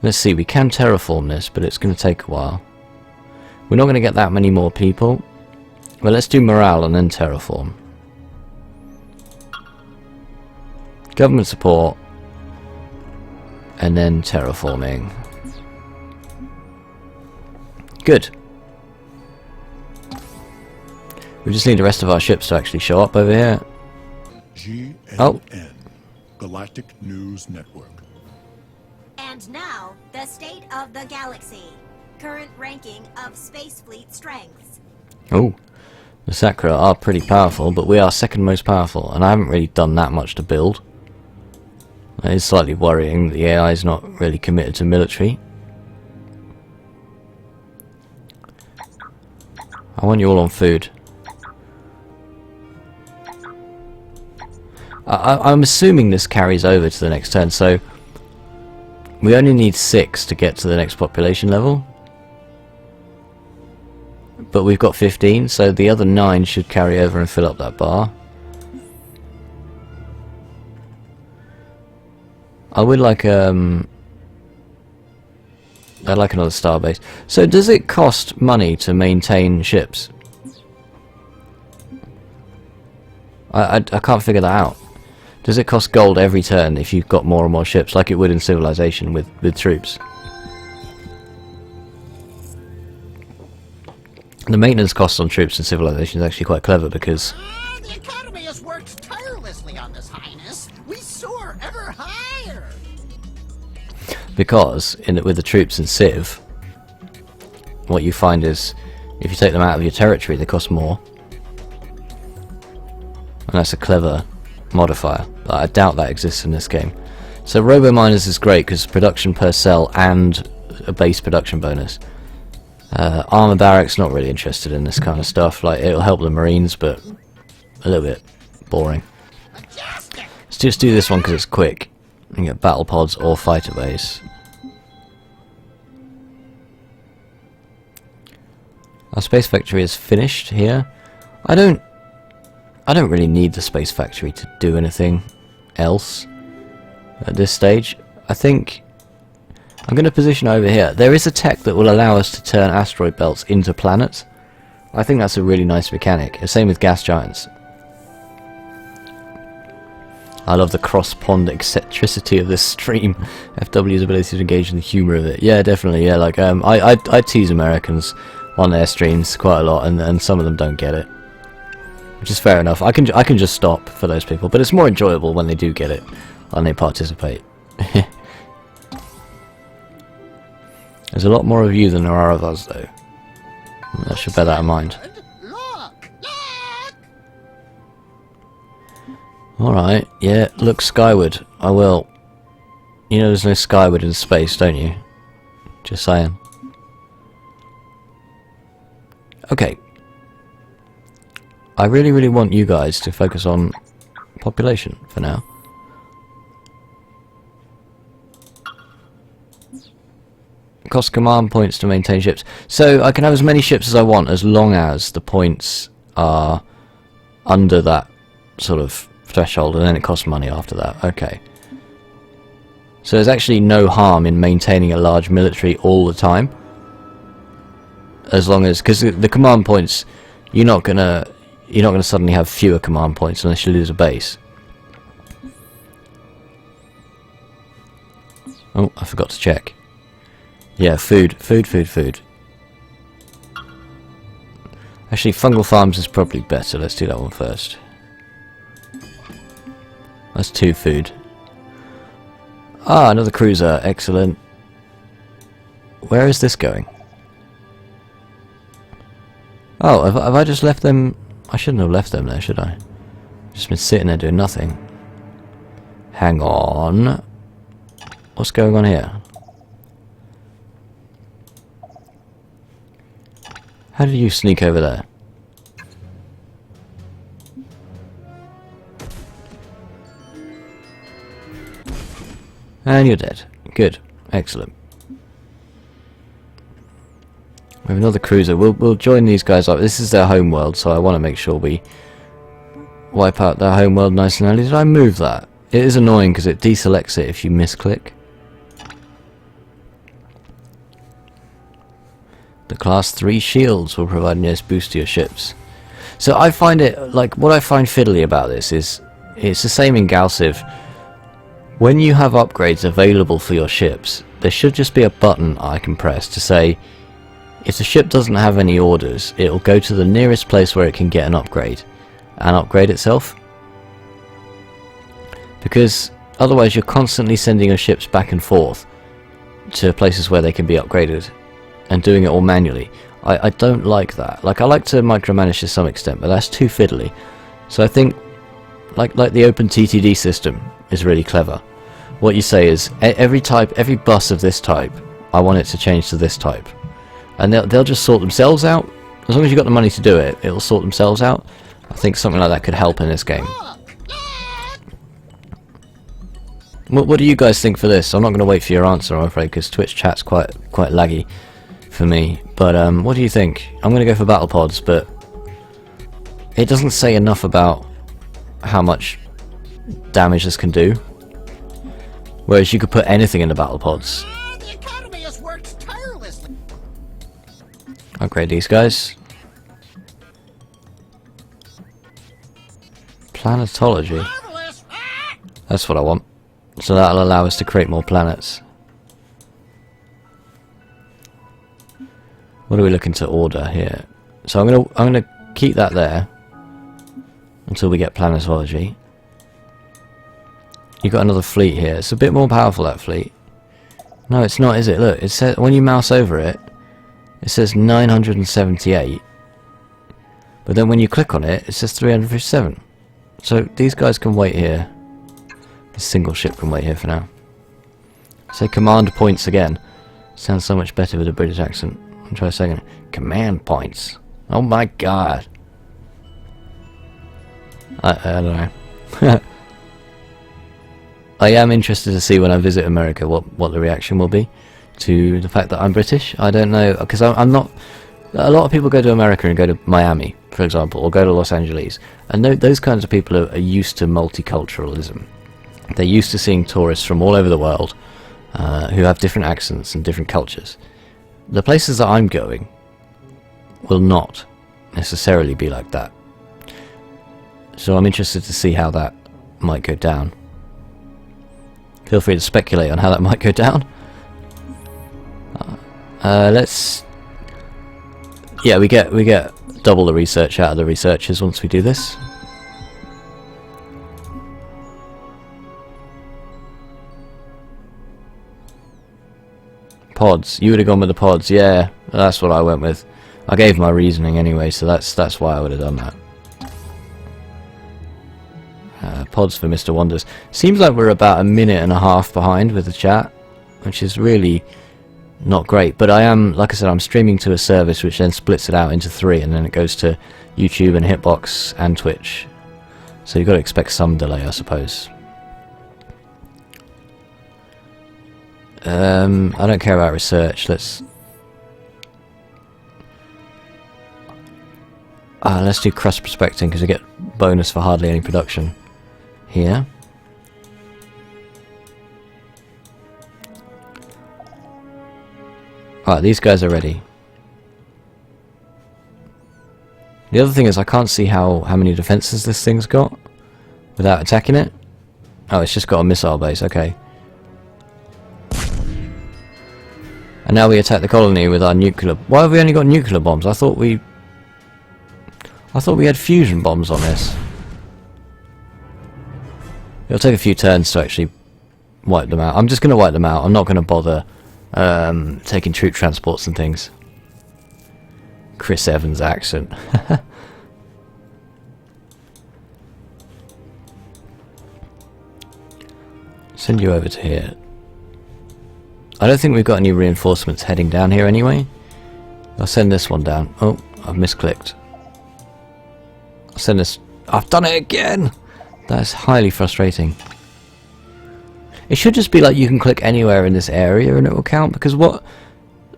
Let's see, we can terraform this, but it's going to take a while. We're not going to get that many more people. Well, let's do morale and then terraform. Government support. And then terraforming. Good. We just need the rest of our ships to actually show up over here. GNN, Galactic News Network. And now, the state of the galaxy. Current ranking of space fleet strengths. Oh, the Sakra are pretty powerful, but we are second most powerful, and I haven't really done that much to build. It is slightly worrying that the AI is not really committed to military. I want you all on food. I'm assuming this carries over to the next turn, so we only need 6 to get to the next population level. But we've got 15, so the other 9 should carry over and fill up that bar. I would like I'd like another starbase. So does it cost money to maintain ships? I can't figure that out. Does it cost gold every turn if you've got more and more ships, like it would in Civilization with troops? The maintenance costs on troops in Civilization is actually quite clever because The Academy has worked tirelessly on this, Highness. We soar ever higher. Because with the troops in Civ, what you find is if you take them out of your territory, they cost more, and that's a clever modifier. But I doubt that exists in this game. So Robo Miners is great because production per cell and a base production bonus. Armor Barracks, not really interested in this kind of stuff. Like, it'll help the Marines, but a little bit boring. Let's just do this one because it's quick. You can get battle pods or fighter base. Our space factory is finished here. I don't really need the space factory to do anything else at this stage. I think I'm going to position over here. There is a tech that will allow us to turn asteroid belts into planets. I think that's a really nice mechanic. The same with gas giants. I love the cross-pond eccentricity of this stream. FW's ability to engage in the humour of it. Yeah, definitely. Yeah, like I tease Americans on their streams quite a lot, and some of them don't get it, which is fair enough. I can just stop for those people, but it's more enjoyable when they do get it and they participate. There's a lot more of you than there are of us, though. I should bear that in mind. Look! Look! Alright, yeah, look skyward. I will. You know there's no skyward in space, don't you? Just saying. Okay. I really, really want you guys to focus on population for now. Cost command points to maintain ships. So I can have as many ships as I want as long as the points are under that sort of threshold, and then it costs money after that. Okay. So there's actually no harm in maintaining a large military all the time, as long as, because the command points, you're not gonna suddenly have fewer command points unless you lose a base. Oh, I forgot to check. Yeah, food. Actually, fungal farms is probably better. Let's do that one first. That's 2 food. Ah, another cruiser. Excellent. Where is this going? Oh, have I just left them? I shouldn't have left them there, should I? Just been sitting there doing nothing. Hang on. What's going on here? How did you sneak over there? And you're dead. Good. Excellent. We have another cruiser. We'll join these guys up. This is their home world, so I want to make sure we wipe out their home world nice and early. Did I move that? It is annoying because it deselects it if you misclick. The class 3 shields will provide nearest boost to your ships. So I find it, like, what I find fiddly about this is, it's the same in Galciv. When you have upgrades available for your ships, there should just be a button I can press to say, if the ship doesn't have any orders, it will go to the nearest place where it can get an upgrade, and upgrade itself. Because otherwise you're constantly sending your ships back and forth to places where they can be upgraded, and doing it all manually. I don't like that. Like, I like to micromanage to some extent, but that's too fiddly. So I think, like the open TTD system is really clever. What you say is, every bus of this type, I want it to change to this type. And they'll just sort themselves out. As long as you've got the money to do it, it'll sort themselves out. I think something like that could help in this game. What do you guys think for this? I'm not going to wait for your answer, I'm afraid, because Twitch chat's quite laggy for me. But what do you think? I'm going to go for battle pods, but it doesn't say enough about how much damage this can do. Whereas you could put anything in the battle pods. The Academy has worked tirelessly. Upgrade these guys. Planetology. Marvelous. That's what I want. So that'll allow us to create more planets. What are we looking to order here? So I'm gonna keep that there until we get planetology. You've got another fleet here. It's a bit more powerful, that fleet. No, it's not, is it? Look, it says, when you mouse over it, it says 978. But then when you click on it, it says 357. So these guys can wait here. This single ship can wait here for now. Say command points again. Sounds so much better with a British accent. I'll try a second. Command points. Oh my god. I don't know. I am interested to see when I visit America what the reaction will be to the fact that I'm British. I don't know, because I'm not... A lot of people go to America and go to Miami, for example, or go to Los Angeles, and those kinds of people are used to multiculturalism. They're used to seeing tourists from all over the world who have different accents and different cultures. The places that I'm going will not necessarily be like that. So I'm interested to see how that might go down. Feel free to speculate on how that might go down. Let's... Yeah, we get double the research out of the researchers once we do this. Pods. You would have gone with the pods, yeah. That's what I went with. I gave my reasoning anyway, so that's why I would have done that. Pods for Mr. Wonders. Seems like we're about a minute and a half behind with the chat, which is really not great. But I am, like I said, I'm streaming to a service which then splits it out into 3, and then it goes to YouTube and Hitbox and Twitch. So you've got to expect some delay, I suppose. I don't care about research. Let's do crust prospecting because we get bonus for hardly any production here. Alright, these guys are ready. The other thing is I can't see how many defenses this thing's got without attacking it. Oh, it's just got a missile base, okay. And now we attack the colony with our nuclear... Why have we only got nuclear bombs? I thought we had fusion bombs on this. It'll take a few turns to actually wipe them out. I'm just going to wipe them out. I'm not going to bother taking troop transports and things. Chris Evans' accent. Send you over to here. I don't think we've got any reinforcements heading down here anyway. I'll send this one down. Oh, I've misclicked. I'll send this... I've done it again! That's highly frustrating. It should just be like you can click anywhere in this area and it will count, because what...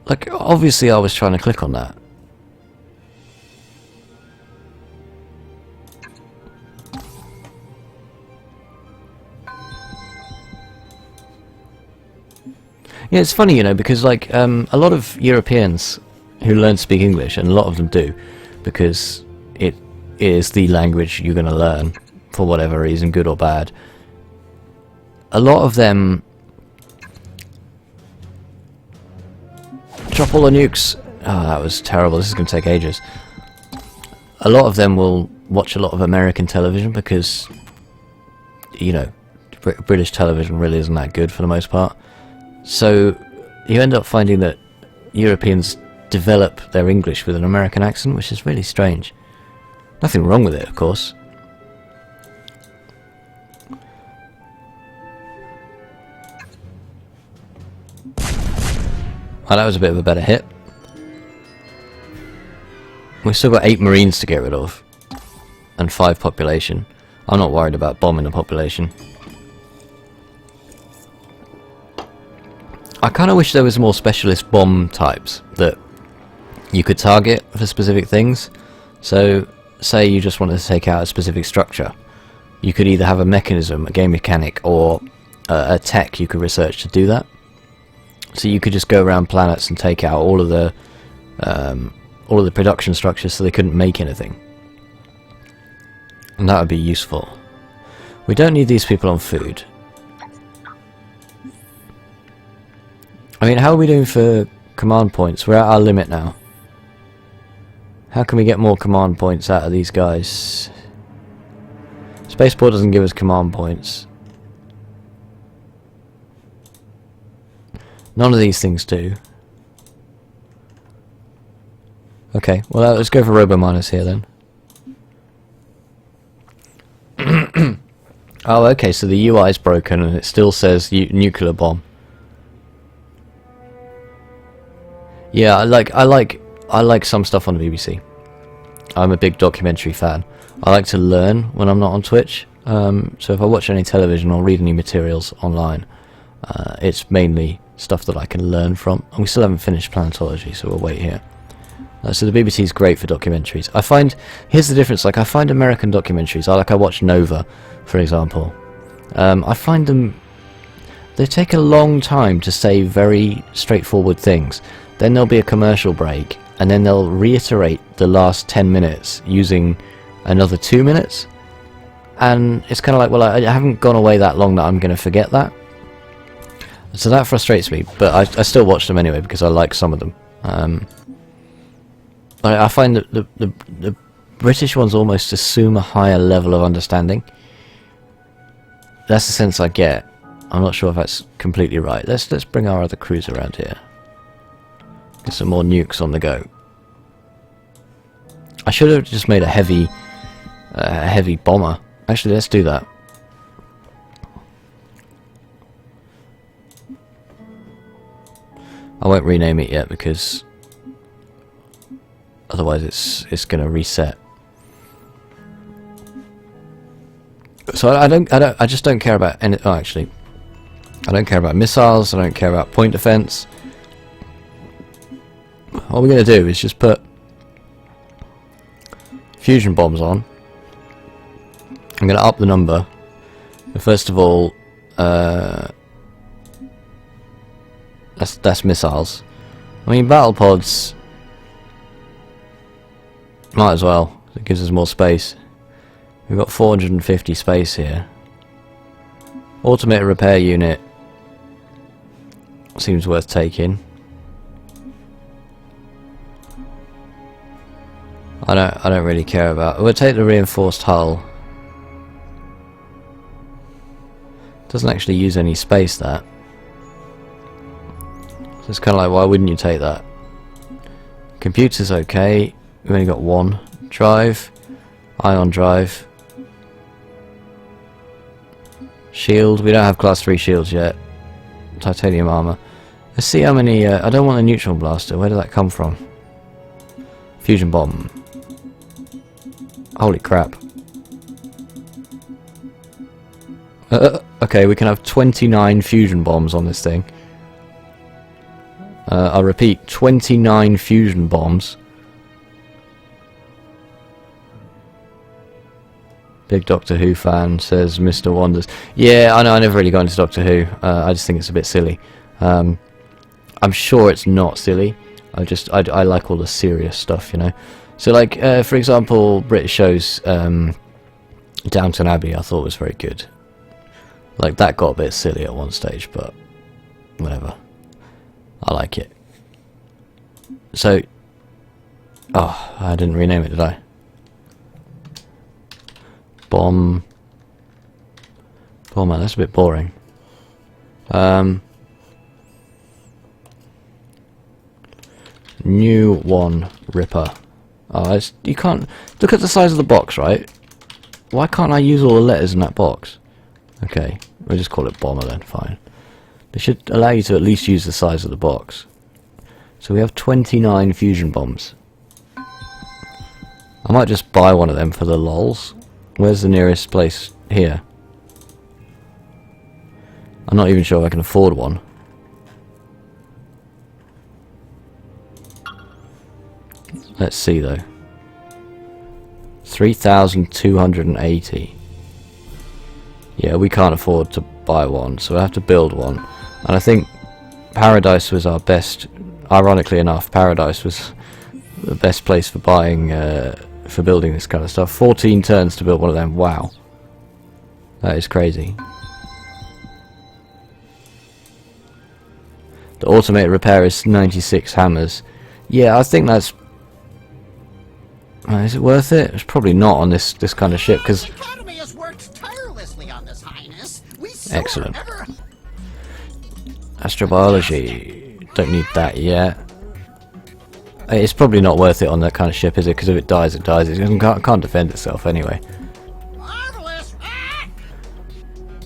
Like, obviously I was trying to click on that. Yeah, it's funny, you know, because like a lot of Europeans who learn to speak English, and a lot of them do, because it is the language you're going to learn for whatever reason, good or bad. A lot of them drop all the nukes. Oh, that was terrible. This is going to take ages. A lot of them will watch a lot of American television because, you know, British television really isn't that good for the most part. So you end up finding that Europeans develop their English with an American accent, which is really strange. Nothing wrong with it, of course. Oh, that was a bit of a better hit. We've still got 8 Marines to get rid of. And 5 population. I'm not worried about bombing the population. I kind of wish there was more specialist bomb types that you could target for specific things. So, say you just wanted to take out a specific structure. You could either have a mechanism, a game mechanic, or a tech you could research to do that. So you could just go around planets and take out all of the production structures so they couldn't make anything. And that would be useful. We don't need these people on food. I mean, how are we doing for command points? We're at our limit now. How can we get more command points out of these guys? Spaceport doesn't give us command points. None of these things do. Okay, well let's go for Robo-Miners here then. Oh, okay, so the UI is broken and it still says nuclear bomb. Yeah, I like some stuff on the BBC. I'm a big documentary fan. I like to learn when I'm not on Twitch. So if I watch any television or read any materials online, it's mainly stuff that I can learn from. And we still haven't finished Planetology, so we'll wait here. So the BBC is great for documentaries. I find, here's the difference, like I find American documentaries, I watch Nova, for example. I find them, they take a long time to say very straightforward things. Then there'll be a commercial break, and then they'll reiterate the last 10 minutes using another 2 minutes. And it's kind of like, well, I haven't gone away that long that I'm going to forget that. So that frustrates me, but I still watch them anyway because I like some of them. I find that the British ones almost assume a higher level of understanding. That's the sense I get. I'm not sure if that's completely right. Let's bring our other crews around here. Get some more nukes on the go. I should have just made a heavy bomber. Actually, let's do that. I won't rename it yet because otherwise it's going to reset. So I just don't care about any. Oh, actually, I don't care about missiles. I don't care about point defense. All we're going to do is just put fusion bombs on. I'm going to up the number. First of all, that's missiles. I mean, battle pods might as well. It gives us more space. We've got 450 space here. Automated repair unit seems worth taking. I don't really care about. We'll take the reinforced hull. Doesn't actually use any space, that. So it's kind of like, why wouldn't you take that? Computer's okay. We've only got one. Drive. Ion drive. Shield. We don't have class 3 shields yet. Titanium armor. Let's see how many. I don't want a neutron blaster. Where did that come from? Fusion bomb. Holy crap. Okay, we can have 29 fusion bombs on this thing. I'll repeat, 29 fusion bombs. Big Doctor Who fan says Mr. Wonders. Yeah, I know, I never really got into Doctor Who. I just think it's a bit silly. I'm sure it's not silly. I like all the serious stuff, you know. So like for example, British shows Downton Abbey I thought was very good. Like that got a bit silly at one stage, but whatever. I like it. So oh, I didn't rename it, did I? Bomber, that's a bit boring. New one, Ripper. Oh, you can't look at the size of the box, right? Why can't I use all the letters in that box? Okay, we'll just call it Bomber then, fine. They should allow you to at least use the size of the box. So we have 29 fusion bombs. I might just buy one of them for the lols. Where's the nearest place here? I'm not even sure if I can afford one. Let's see though. 3,280. Yeah, we can't afford to buy one, so we have to build one. And I think Paradise was our best. Ironically enough, Paradise was the best place for buying, for building this kind of stuff. 14 turns to build one of them. Wow, that is crazy. The automated repair is 96 hammers. Yeah, I think that's. Is it worth it? It's probably not on this kind of ship because. The Academy has worked tirelessly on this, Highness. We soar Excellent. ever. Astrobiology. Don't need that yet. It's probably not worth it on that kind of ship, is it? Because if it dies, it dies. It can't defend itself anyway. Marvelous. Ah!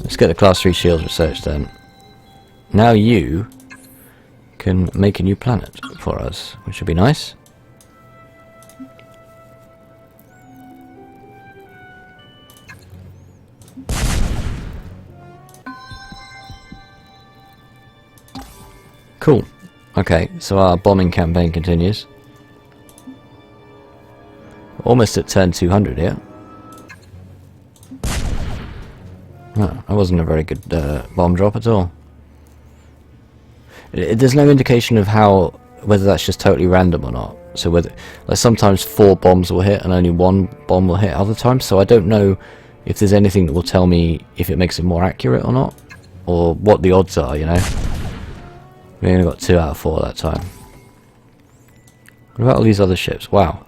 Let's get the Class 3 shields researched then. Now you can make a new planet for us, which would be nice. Cool. Okay, so our bombing campaign continues. Almost at turn 200 here. Oh, that wasn't a very good bomb drop at all. There's no indication of whether that's just totally random or not. So whether, like, sometimes 4 bombs will hit and only 1 bomb will hit other times. So I don't know if there's anything that will tell me if it makes it more accurate or not, or what the odds are, you know. We only got 2 out of 4 that time. What about all these other ships? Wow.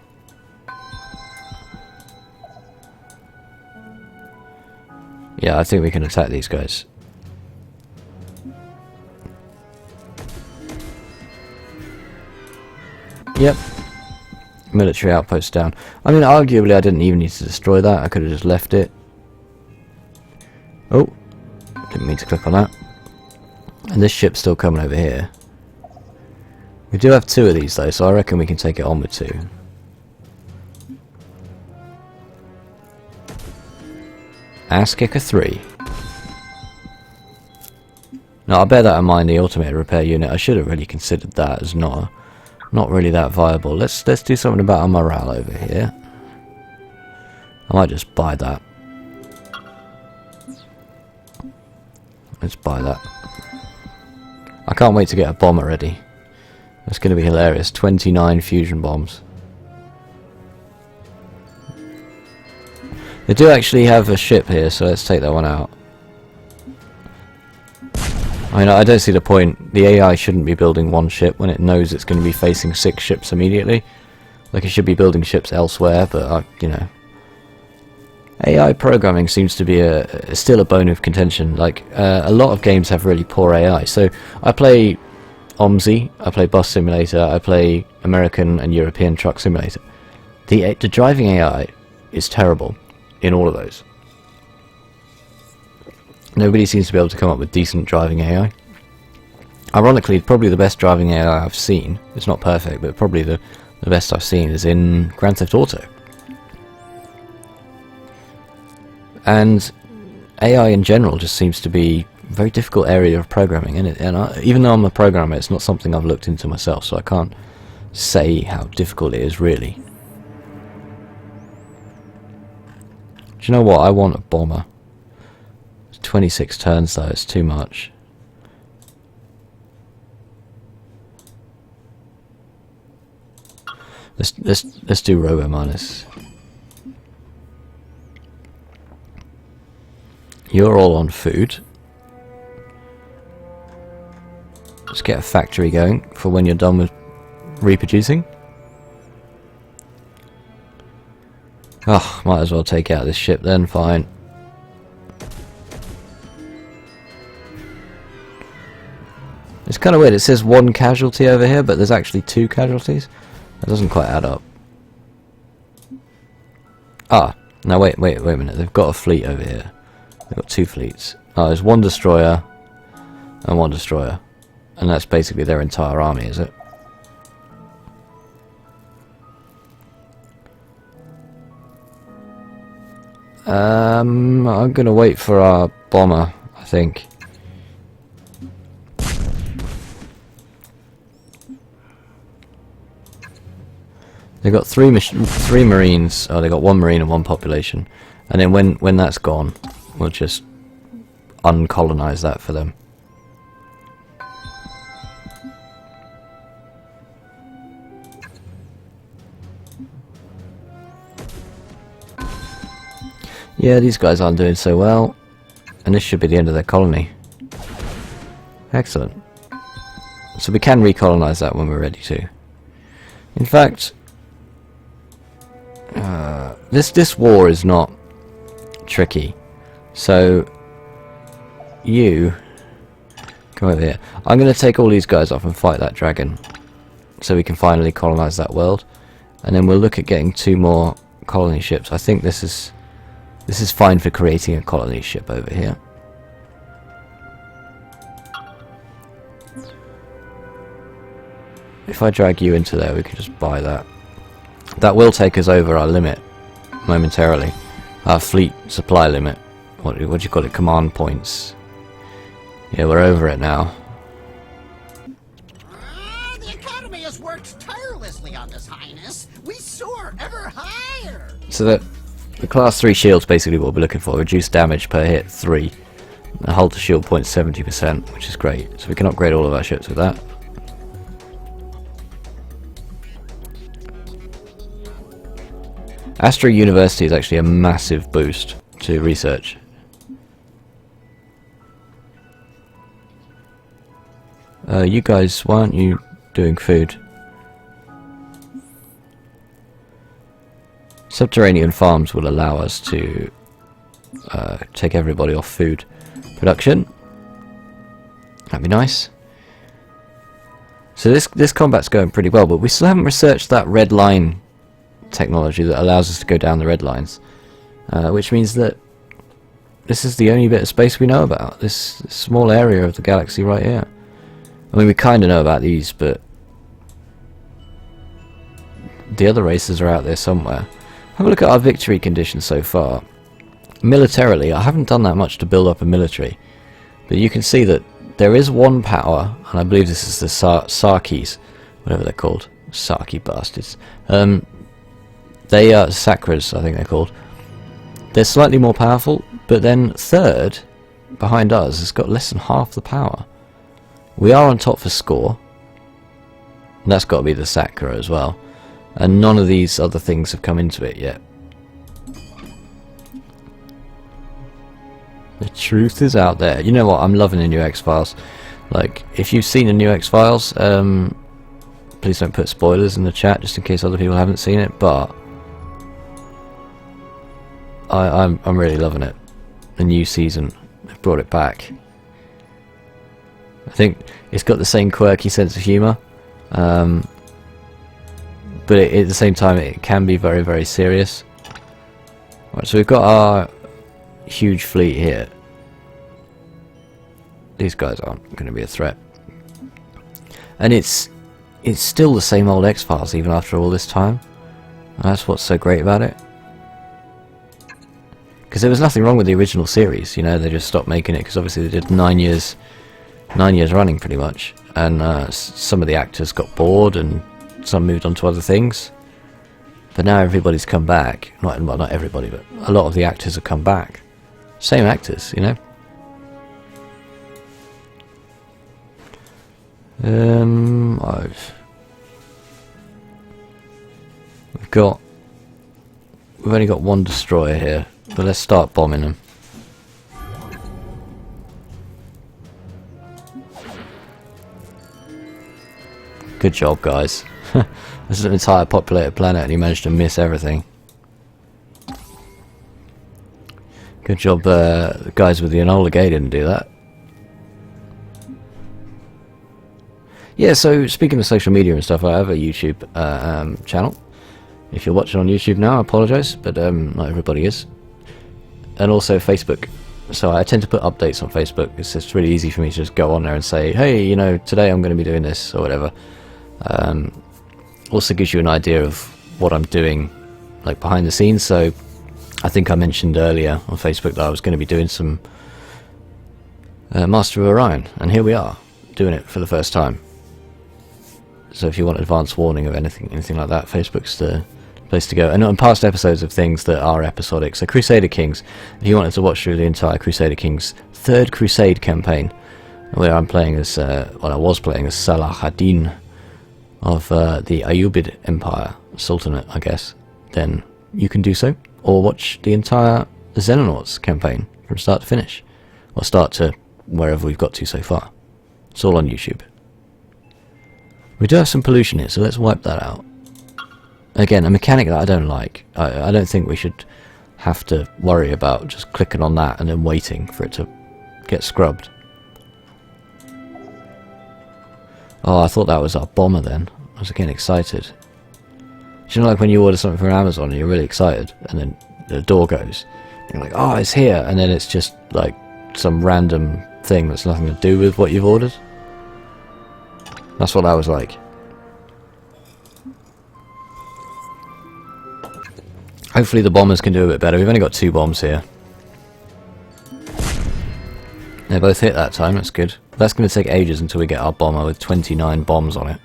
Yeah, I think we can attack these guys. Yep. Military outpost down. I mean, arguably I didn't even need to destroy that. I could have just left it. Oh. Didn't mean to click on that. And this ship's still coming over here. We do have 2 of these though, so I reckon we can take it on with 2. Ass kicker 3. Now I bear that in mind, the automated repair unit. I should have really considered that as not really that viable. Let's do something about our morale over here. I might just buy that. Let's buy that. I can't wait to get a bomber ready. That's going to be hilarious. 29 fusion bombs. They do actually have a ship here, so let's take that one out. I mean, I don't see the point. The AI shouldn't be building 1 ship when it knows it's going to be facing 6 ships immediately. Like, it should be building ships elsewhere, but, you know. AI programming seems to be still a bone of contention. Like, a lot of games have really poor AI. So, I play OMSI, I play Bus Simulator, I play American and European Truck Simulator. The driving AI is terrible in all of those. Nobody seems to be able to come up with decent driving AI. Ironically, probably the best driving AI I've seen, it's not perfect, but probably the best I've seen is in Grand Theft Auto. And AI in general just seems to be a very difficult area of programming, and even though I'm a programmer, it's not something I've looked into myself, so I can't say how difficult it is really. Do you know what? I want a bomber. 26 turns though, it's too much. Let's do robo miners. You're all on food. Let's get a factory going for when you're done with reproducing. Oh, might as well take out this ship then, fine. It's kind of weird, it says 1 casualty over here, but there's actually 2 casualties. That doesn't quite add up. Ah, now wait a minute, they've got a fleet over here. They've got 2 fleets. Oh, there's 1 destroyer and 1 destroyer. And that's basically their entire army, is it? I'm gonna wait for our bomber, I think. They got 3 marines. Oh, they got 1 marine and 1 population. And then when that's gone, we'll just uncolonize that for them. Yeah, these guys aren't doing so well, and this should be the end of their colony. Excellent. So we can recolonize that when we're ready to. In fact, this war is not tricky. So you come over here. I'm going to take all these guys off and fight that dragon, so we can finally colonize that world, and then we'll look at getting 2 more colony ships. I think this is fine for creating a colony ship over here. If I drag you into there, we can just buy that. That will take us over our limit momentarily. Our fleet supply limit. What do you call it? Command points. Yeah, we're over it now. The Academy has worked tirelessly on this, Highness. We soar ever higher. So that the class 3 shields basically what we're looking for. Reduced damage per hit 3. And hull to shield point 70%, which is great. So we can upgrade all of our ships with that. Astro University is actually a massive boost to research. You guys, why aren't you doing food? Subterranean farms will allow us to take everybody off food production. That'd be nice. So this combat's going pretty well, but we still haven't researched that red line technology that allows us to go down the red lines, which means that this is the only bit of space we know about, this small area of the galaxy right here. I mean, we kind of know about these, but the other races are out there somewhere. Have a look at our victory conditions so far. Militarily, I haven't done that much to build up a military, but you can see that there is 1 power, and I believe this is the Sarkis, whatever they're called, Sarki bastards. They are Sakras, I think they're called. They're slightly more powerful, but then 3rd, behind us, has got less than half the power. We are on top for score. And that's got to be the Sakra as well. And none of these other things have come into it yet. The truth is out there. You know what? I'm loving the new X-Files. Like, if you've seen the new X-Files, please don't put spoilers in the chat, just in case other people haven't seen it. But I'm really loving it. The new season, they've brought it back. I think it's got the same quirky sense of humour, but at the same time it can be very, very serious. Right, so we've got our huge fleet here. These guys aren't going to be a threat, and it's still the same old X-Files even after all this time. And that's what's so great about it. Because there was nothing wrong with the original series, you know. They just stopped making it because obviously they did 9 years running pretty much, and some of the actors got bored and some moved on to other things. But now everybody's come back. Well, not everybody, but a lot of the actors have come back. Same actors, you know. only got one destroyer here, but let's start bombing them. Good job, guys. This is an entire populated planet and you managed to miss everything. Good job, the guys with the Enola Gay didn't do that. Yeah, so speaking of social media and stuff, I have a YouTube channel. If you're watching on YouTube now, I apologise, but not everybody is. And also Facebook. So I tend to put updates on Facebook. It's just really easy for me to just go on there and say, hey, you know, today I'm going to be doing this or whatever. Also gives you an idea of what I'm doing, like behind the scenes. So I think I mentioned earlier on Facebook that I was going to be doing some Master of Orion, and here we are, doing it for the first time. So if you want advance warning of anything like that, Facebook's the place to go. And on past episodes of things that are episodic, so Crusader Kings, if you wanted to watch through the entire Crusader Kings 3rd Crusade campaign, where I'm playing as, well, I was playing as Salah ad-Din of the Ayyubid Empire, Sultanate, I guess, then you can do so. Or watch the entire Xenonauts campaign from start to finish. Or start to wherever we've got to so far. It's all on YouTube. We do have some pollution here, so let's wipe that out. Again, a mechanic that I don't like. I don't think we should have to worry about just clicking on that and then waiting for it to get scrubbed. Oh, I thought that was our bomber then. I was getting excited. Do you know, like when you order something from Amazon and you're really excited, and then the door goes, and you're like, oh, it's here, and then it's just like some random thing that's nothing to do with what you've ordered? That's what I was like. Hopefully the bombers can do a bit better. We've only got 2 bombs here. They both hit that time, that's good. That's going to take ages until we get our bomber with 29 bombs on it.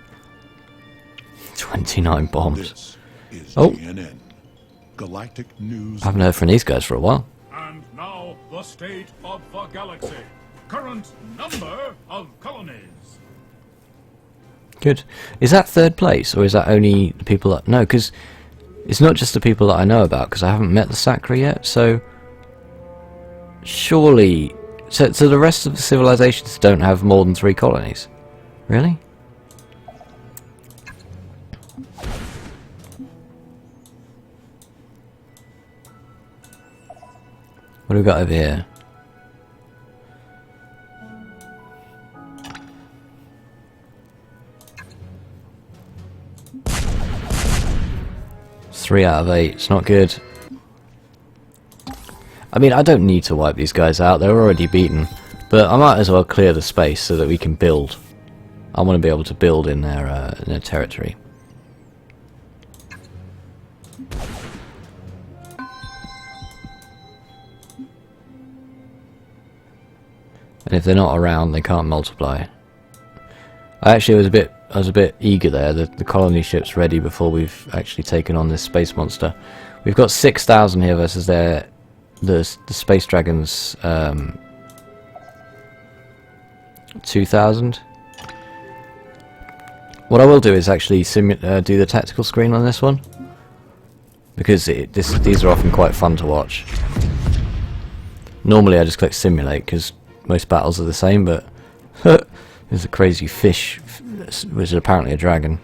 29 bombs. This is Oh. GNN, Galactic News. I haven't heard from these guys for a while. And now the state of the galaxy. Current number of colonies. Good. Is that 3rd place, or is that only the people that... No, because it's not just the people that I know about, because I haven't met the Sacra yet, so... Surely... So the rest of the civilizations don't have more than 3 colonies? Really? What do we got over here? Three out of 8, it's not good. I mean, I don't need to wipe these guys out, they're already beaten. But I might as well clear the space so that we can build. I want to be able to build in their territory. And if they're not around, they can't multiply. I actually was a bit eager there. The colony ship's ready before we've actually taken on this space monster. We've got 6,000 here versus the space dragons 2,000. What I will do is actually do the tactical screen on this one, because these are often quite fun to watch. Normally I just click simulate because most battles are the same, but there's a crazy fish, which is apparently a dragon.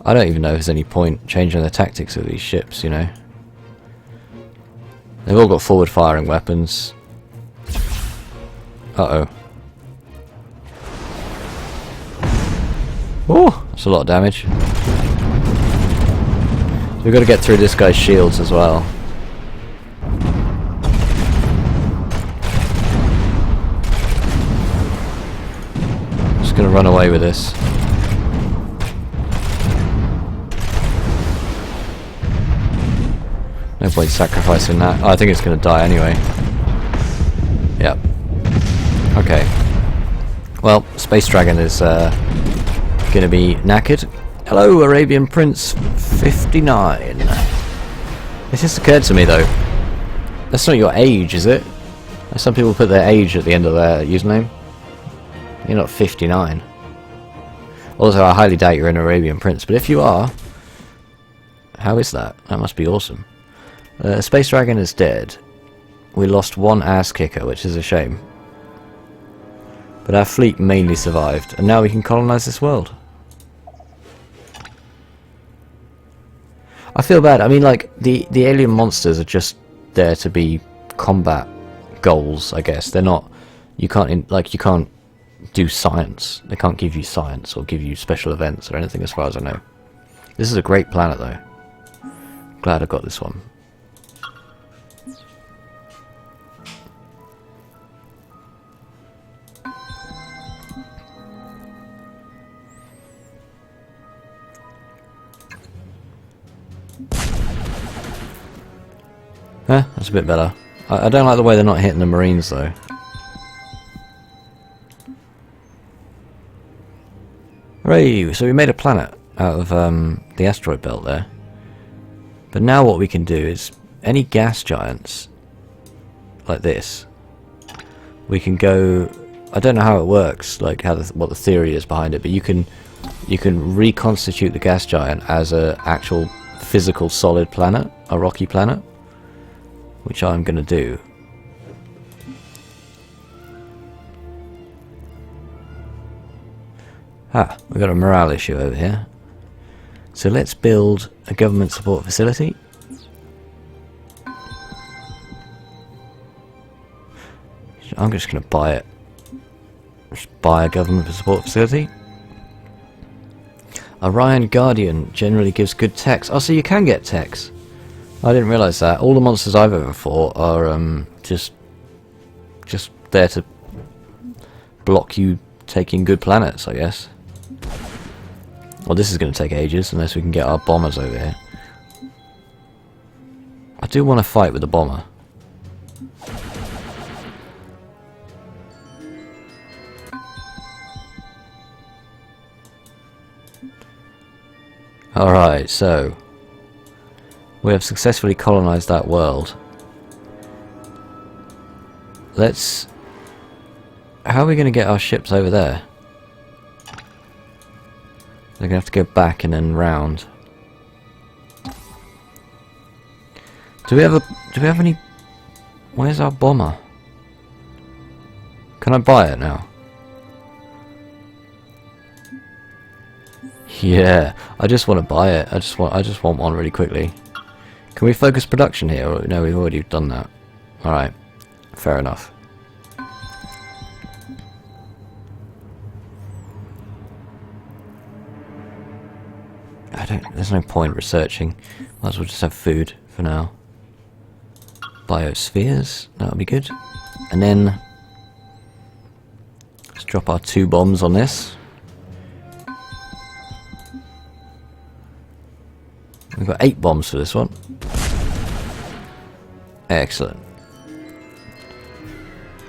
I don't even know if there's any point changing the tactics of these ships, you know. They've all got forward firing weapons. Uh-oh. Oh, that's a lot of damage. So we've got to get through this guy's shields as well. Just gonna run away with this. No point sacrificing that. Oh, I think it's gonna die anyway. Yep. Okay. Well, Space Dragon is gonna be knackered. Hello, Arabian Prince 59. It just occurred to me though. That's not your age, is it? Some people put their age at the end of their username. You're not 59. Also, I highly doubt you're an Arabian prince, but if you are, how is that? That must be awesome. Space Dragon is dead. We lost one ass kicker, which is a shame. But our fleet mainly survived, and now we can colonize this world. I feel bad. I mean, like, the alien monsters are just there to be combat goals, I guess. They're not... You can't do science. They can't give you science or give you special events or anything as far as I know. This is a great planet, though. Glad I got this one. That's a bit better. I don't like the way they're not hitting the Marines, though. Hooray! So we made a planet out of the asteroid belt there. But now what we can do is, any gas giants, like this, we can go... I don't know how it works, like what the theory is behind it, but you can reconstitute the gas giant as a actual physical solid planet, a rocky planet. Which I'm going to do. We've got a morale issue over here. So let's build a government support facility. I'm just going to buy it. Just buy a government support facility. Orion Guardian generally gives good techs. Oh, so you can get techs. I didn't realise that. All the monsters I've ever fought are just there to block you taking good planets, I guess. Well, this is going to take ages unless we can get our bombers over here. I do want to fight with the bomber. Alright, so... we have successfully colonized that world. Let's... how are we going to get our ships over there? They're going to have to go back and then round. Do we have any... where's our bomber? Can I buy it now? Yeah, I just want to buy it. I just want one really quickly. Can we focus production here? Or, no, we've already done that. Alright, fair enough. There's no point researching. Might as well just have food for now. Biospheres, that'll be good. And then let's drop our 2 bombs on this. We've got 8 bombs for this one. Excellent.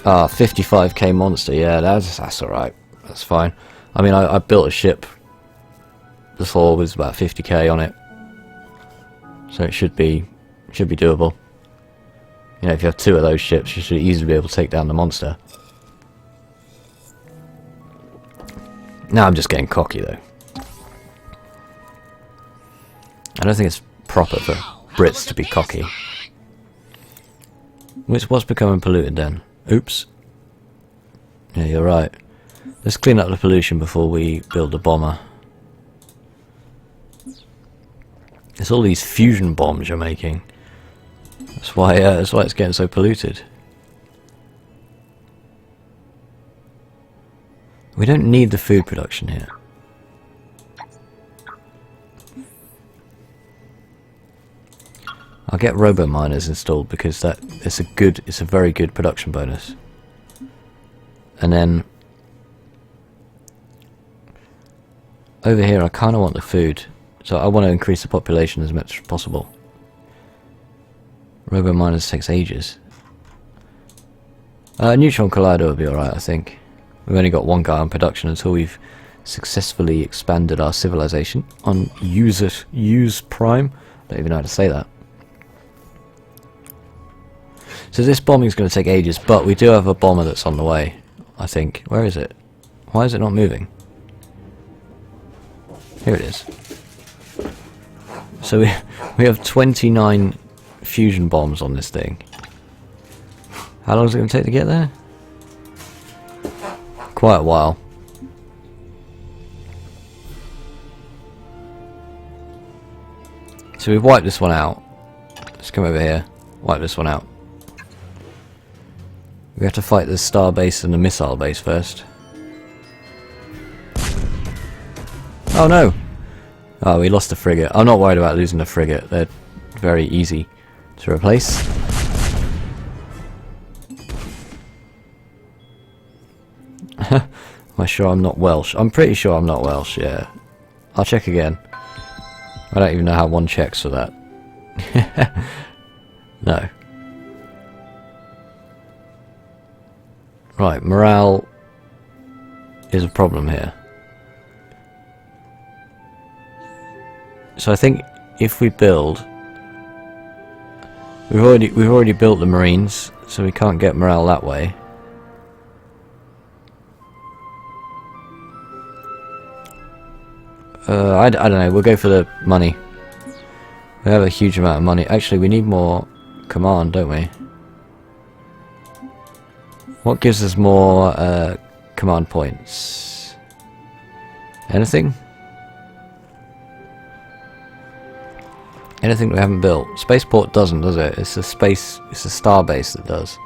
55k monster, yeah, that's alright. That's fine. I mean, I built a ship before with about 50k on it. So it should be doable. You know, if you have 2 of those ships, you should easily be able to take down the monster. Now I'm just getting cocky, though. I don't think it's proper for Brits to be cocky. What's becoming polluted then? Oops. Yeah, you're right. Let's clean up the pollution before we build the bomber. It's all these fusion bombs you're making. That's why it's getting so polluted. We don't need the food production here. I'll get robo miners installed because it's a very good production bonus. And then over here I kind of want the food, so I want to increase the population as much as possible. Robo miners takes ages. Neutron collider will be alright, I think. We've only got 1 guy on production until we've successfully expanded our civilization on Use Prime. I don't even know how to say that. So this bombing is going to take ages, but we do have a bomber that's on the way, I think. Where is it? Why is it not moving? Here it is. So we have 29 fusion bombs on this thing. How long is it going to take to get there? Quite a while. So we've wiped this one out. Let's come over here. Wipe this one out. We have to fight the star base and the missile base first. Oh no! Oh, we lost the frigate. I'm not worried about losing the frigate. They're very easy to replace. Am I sure I'm not Welsh? I'm pretty sure I'm not Welsh, yeah. I'll check again. I don't even know how one checks for that. No. Right, morale is a problem here. So I think if we build, we've already built the Marines, so we can't get morale that way. I don't know, we'll go for the money. We have a huge amount of money. Actually, we need more command, don't we? What gives us more command points? Anything? Anything we haven't built? Spaceport doesn't, does it? It's a star base that does.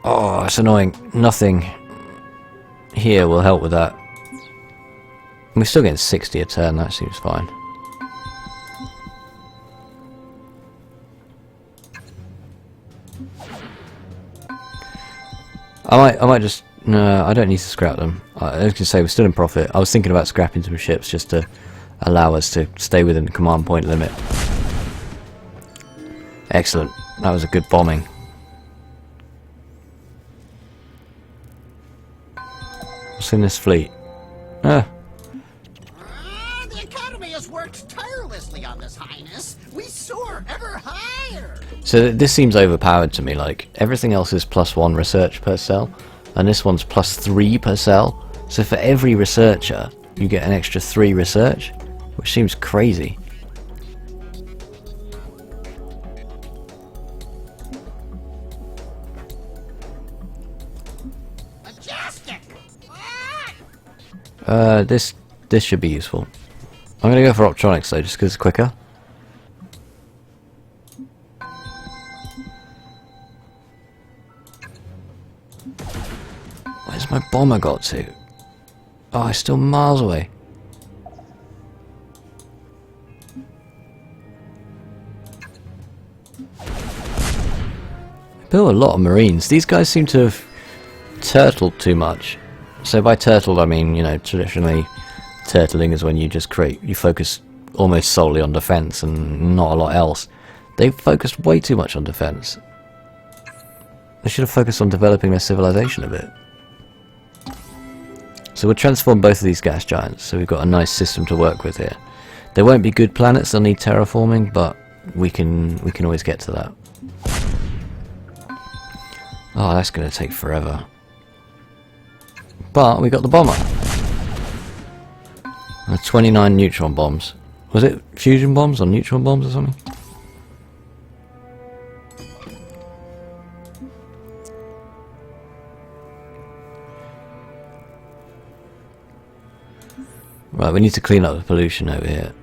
Oh, it's annoying. Nothing here will help with that. We're still getting 60 a turn, that seems fine. I might just... No, I don't need to scrap them. I was going to say, we're still in profit. I was thinking about scrapping some ships just to allow us to stay within the command point limit. Excellent. That was a good bombing. What's in this fleet? The Academy has worked tirelessly on this, Highness. We soar ever higher. So this seems overpowered to me. Like, everything else is +1 research per cell, and this one's +3 per cell. So for every researcher, you get an extra 3 research, which seems crazy. Majestic. This should be useful. I'm gonna go for optronics though, just because it's quicker. Where's my bomber got to? Oh, it's still miles away. I built a lot of Marines. These guys seem to have turtled too much. So by turtled I mean, you know, traditionally turtling is when you just you focus almost solely on defense and not a lot else. They've focused way too much on defense. They should have focused on developing their civilization a bit. So we'll transform both of these gas giants, so we've got a nice system to work with here. They won't be good planets, they'll need terraforming, but we can always get to that. Oh, that's going to take forever. But we got the bomber. 29 neutron bombs. Was it fusion bombs or neutron bombs or something? Right, we need to clean up the pollution over here.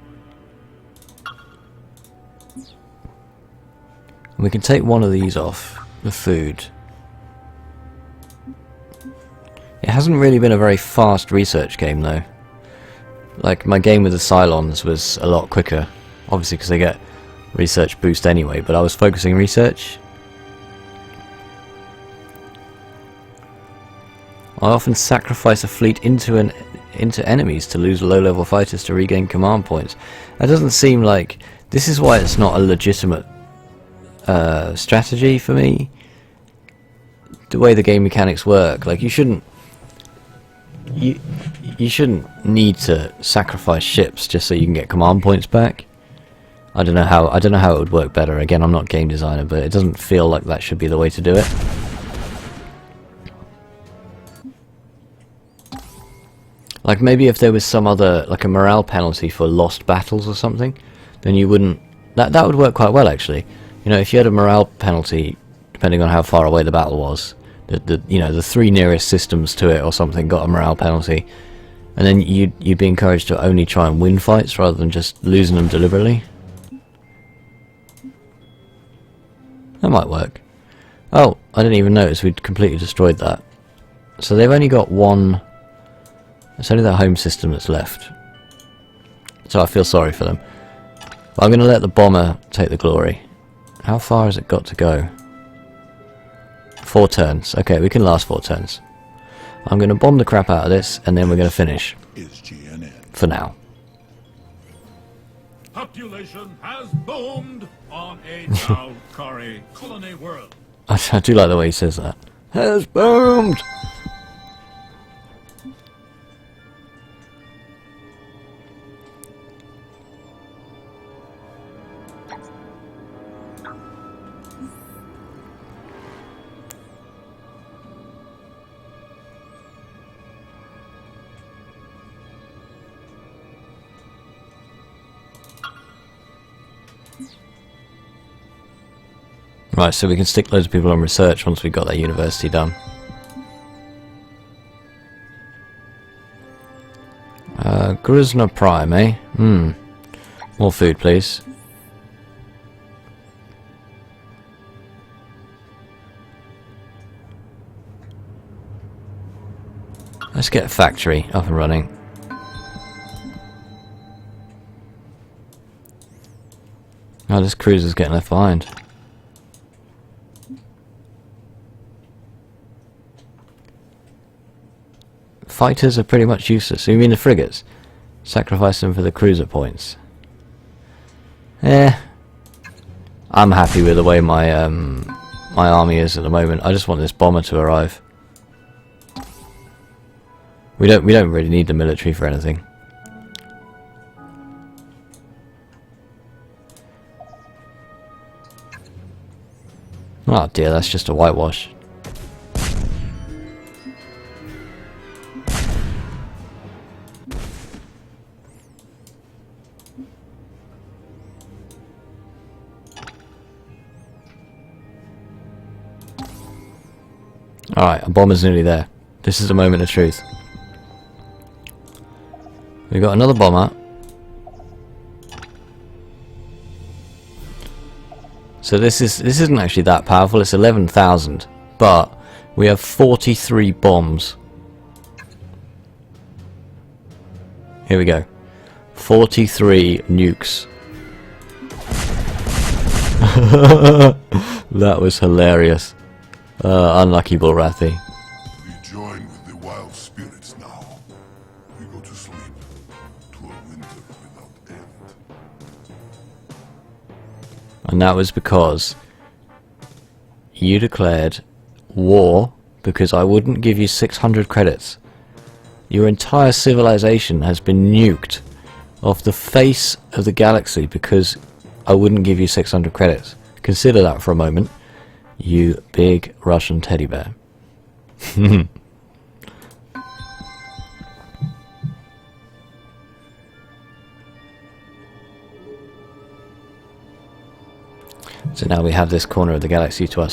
We can take one of these off, the food. It hasn't really been a very fast research game though. Like, my game with the Cylons was a lot quicker. Obviously because they get research boost anyway, but I was focusing research. I often sacrifice a fleet into enemies to lose low-level fighters to regain command points. That doesn't seem like... This is why it's not a legitimate strategy for me. The way the game mechanics work, like, you shouldn't need to sacrifice ships just so you can get command points back. I don't know how it would work better. Again, I'm not a game designer, but it doesn't feel like that should be the way to do it. Like maybe if there was some other, like a morale penalty for lost battles or something, then you wouldn't. That would work quite well actually. You know, if you had a morale penalty, depending on how far away the battle was, the 3 nearest systems to it or something got a morale penalty, and then you'd be encouraged to only try and win fights rather than just losing them deliberately. That might work. Oh, I didn't even notice we'd completely destroyed that. So they've only got one. It's only their home system that's left. So I feel sorry for them. But I'm going to let the bomber take the glory. How far has it got to go? 4 turns. Okay, we can last 4 turns. I'm going to bomb the crap out of this, and then we're going to finish. Is GNN. For now. Population has boomed on a Alkari colony world. I do like the way he says that. Has boomed! Right, so we can stick loads of people on research once we've got that university done. Gruzna Prime, eh? More food, please. Let's get a factory up and running. Oh, this cruiser's getting left behind. Fighters are pretty much useless. So you mean the frigates? Sacrifice them for the cruiser points. I'm happy with the way my my army is at the moment. I just want this bomber to arrive. We don't really need the military for anything. Oh dear, that's just a whitewash. Alright, a bomber's nearly there. This is the moment of truth. We've got another bomber. So this isn't actually that powerful, it's 11,000. But we have 43 bombs. Here we go. 43 nukes. That was hilarious. Unlucky Bulrathi. We join with the wild spirits now. We go to sleep to a winter without end. And that was because you declared war because I wouldn't give you 600 credits. Your entire civilization has been nuked off the face of the galaxy because I wouldn't give you 600 credits. Consider that for a moment. You big Russian teddy bear. So now we have this corner of the galaxy to us.